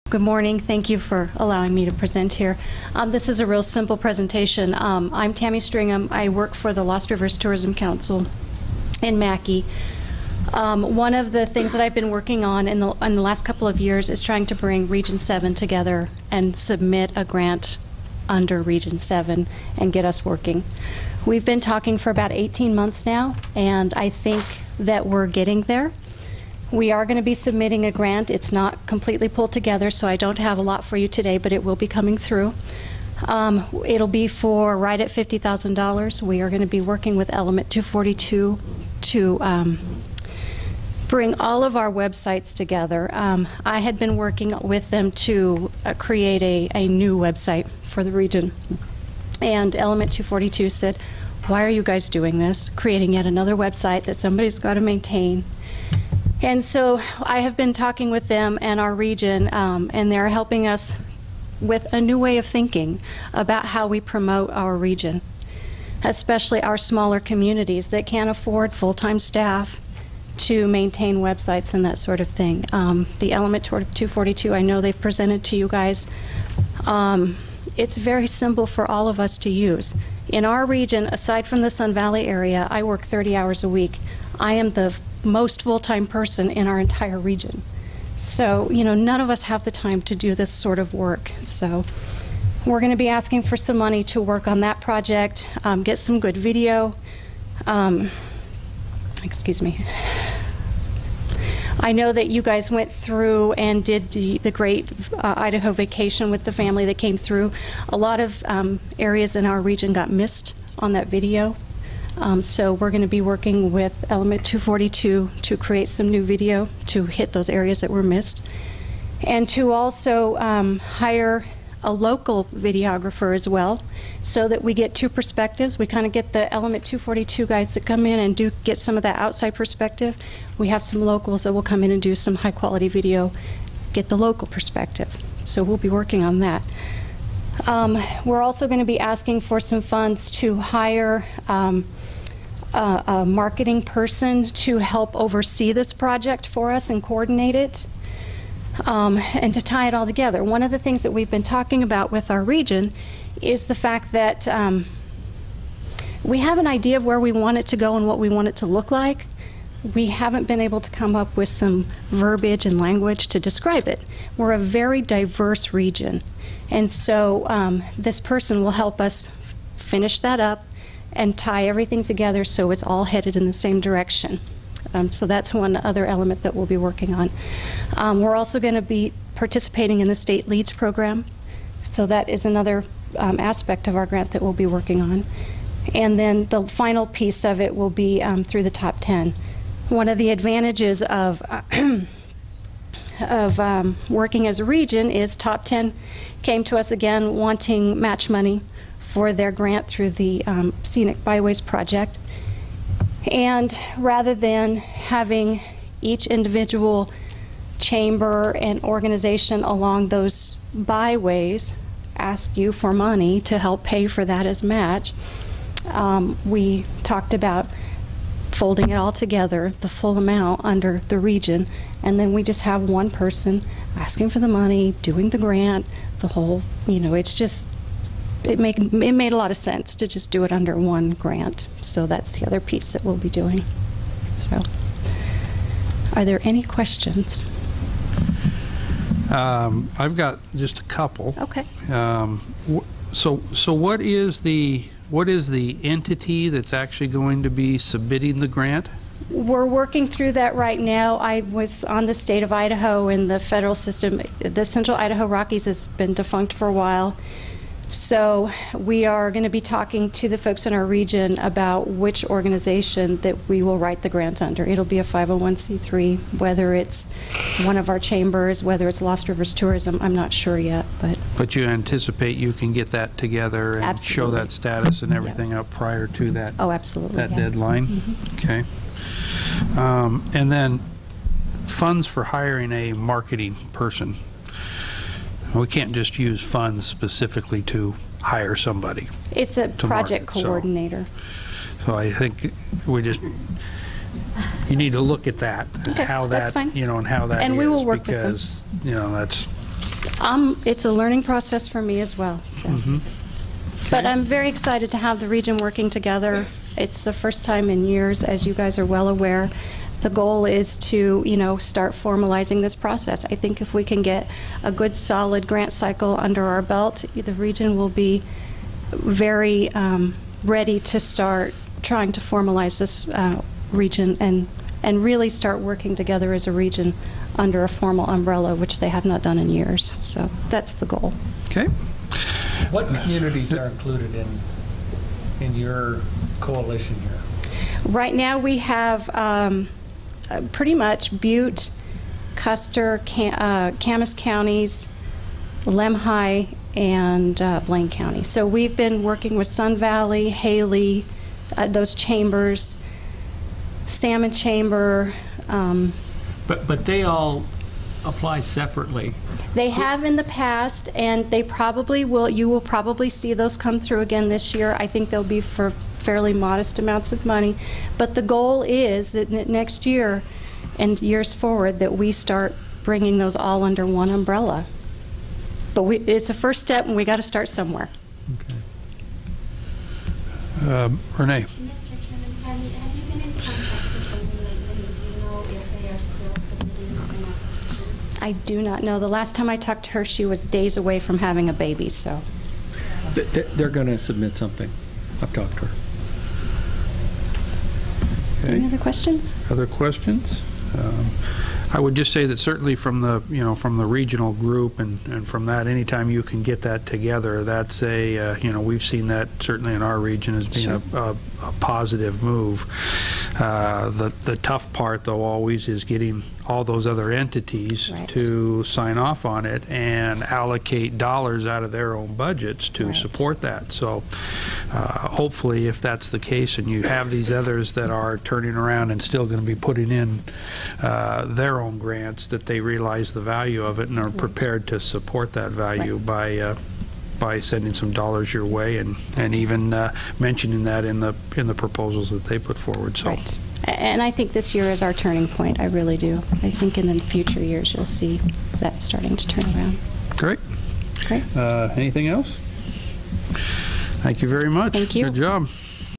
Good morning. Thank you for allowing me to present here. This is a real simple presentation. I'm Tammy Stringham. I work for the Lost Rivers Tourism Council in Mackay. One of the things that I've been working on in the last couple of years is trying to bring Region 7 together and submit a grant under Region 7 and get us working. We've been talking for about 18 months now, and I think that we're getting there. We are going to be submitting a grant. It's not completely pulled together, so I don't have a lot for you today, but it will be coming through. It'll be for right at $50,000. We are going to be working with Element 242 to bring all of our websites together. I had been working with them to create a new website for the region. And Element 242 said, why are you guys doing this? Creating yet another website that somebody's got to maintain. And so I have been talking with them and our region, and they're helping us with a new way of thinking about how we promote our region, especially our smaller communities that can't afford full-time staff to maintain websites and that sort of thing. The Element 242, I know they've presented to you guys. It's very simple for all of us to use. In our region, aside from the Sun Valley area, I work 30 hours a week. I am the most full-time person in our entire region. So, you know, none of us have the time to do this sort of work. So we're going to be asking for some money to work on that project, get some good video. Excuse me. I know that you guys went through and did the great Idaho vacation with the family that came through. A lot of areas in our region got missed on that video. So we're going to be working with Element 242 to create some new video to hit those areas that were missed, and to also hire a local videographer as well, so that we get two perspectives. We kind of get the Element 242 guys that come in and do get some of that outside perspective. We have some locals that will come in and do some high quality video, get the local perspective. So we'll be working on that. We're also going to be asking for some funds to hire a marketing person to help oversee this project for us and coordinate it, and to tie it all together. One of the things that we've been talking about with our region is the fact that we have an idea of where we want it to go and what we want it to look like. We haven't been able to come up with some verbiage and language to describe it. We're a very diverse region, and so this person will help us finish that up and tie everything together so it's all headed in the same direction. So that's one other element that we'll be working on. We're also going to be participating in the State Leads program, so that is another aspect of our grant that we'll be working on. And then the final piece of it will be through the top 10. One of the advantages of working as a region is Top 10 came to us again wanting match money for their grant through the Scenic Byways project. And rather than having each individual chamber and organization along those byways ask you for money to help pay for that as match, we talked about folding it all together, the full amount under the region, and then we just have one person asking for the money, doing the grant, the whole, you know, it's just, it made a lot of sense to just do it under one grant. So that's the other piece that we'll be doing. So, are there any questions? I've got just a couple. Okay. So what is the entity that's actually going to be submitting the grant? We're working through that right now. I was on the state of Idaho and the federal system. The Central Idaho Rockies has been defunct for a while. So we are going to be talking to the folks in our region about which organization that we will write the grant under. It'll be a 501c3, whether it's one of our chambers, whether it's Lost Rivers Tourism, I'm not sure yet. But you anticipate you can get that together and absolutely. Show that status and everything up prior to that, absolutely, that deadline? Mm-hmm. Okay. And then funds for hiring a marketing person. We can't just use funds specifically to hire somebody. It's a project coordinator. So I think we just, you need to look at that, okay, how that's that, fine. you know, and how that and is, we will work because, with them. You know, that's It's a learning process for me as well. So. But I'm very excited to have the region working together. It's the first time in years, as you guys are well aware. The goal is to, start formalizing this process. I think if we can get a good, solid grant cycle under our belt, the region will be very ready to start trying to formalize this region and really start working together as a region under a formal umbrella, which they have not done in years. So that's the goal. Okay. What communities are included in your coalition here? Right now we have pretty much Butte, Custer, Camas counties, Lemhi, and Blaine County. So we've been working with Sun Valley, Haley, those chambers, Salmon Chamber. But they all apply separately. They have in the past, and they probably will. You will probably see those come through again this year. I think they'll be for fairly modest amounts of money. But the goal is that next year and years forward that we start bringing those all under one umbrella. But it's a first step, and we got to start somewhere. Okay. Renee. Mr. Chairman, Tammy, have you been in contact with them lately? Do you know if they are still submitting an application? I do not know. The last time I talked to her, she was days away from having a baby, so. They're going to submit something. I've talked to her. Okay. Any other questions? Other questions? I would just say that certainly from the from the regional group and from that, anytime you can get that together, that's a we've seen that certainly in our region as being a positive move. The tough part though always is getting all those other entities to sign off on it and allocate dollars out of their own budgets to support that. So hopefully if that's the case and you have these others that are turning around and still going to be putting in their own grants, that they realize the value of it and are prepared to support that value by sending some dollars your way and even mentioning that in the proposals that they put forward. So. Right. And I think this year is our turning point. I really do. I think in the future years you'll see that starting to turn around. Great. Great. Anything else? Thank you very much. Thank you. Good job.